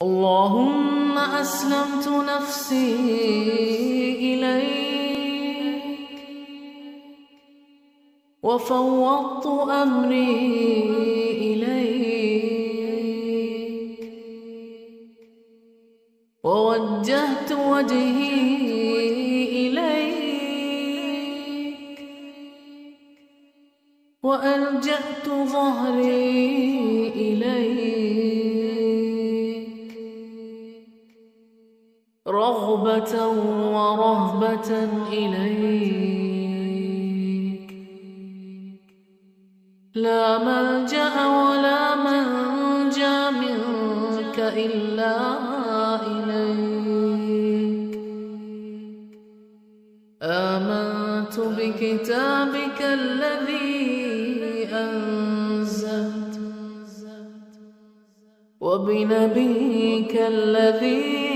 اللهم أسلمت نفسي إليك وفوضت أمري إليك ووجهت وجهي إليك وألجأت ظهري إليك رغبة ورهبة إليك لا ملجأ ولا منجا منك إلا إليك آمنت بكتابك الذي أنزلت وبنبيك الذي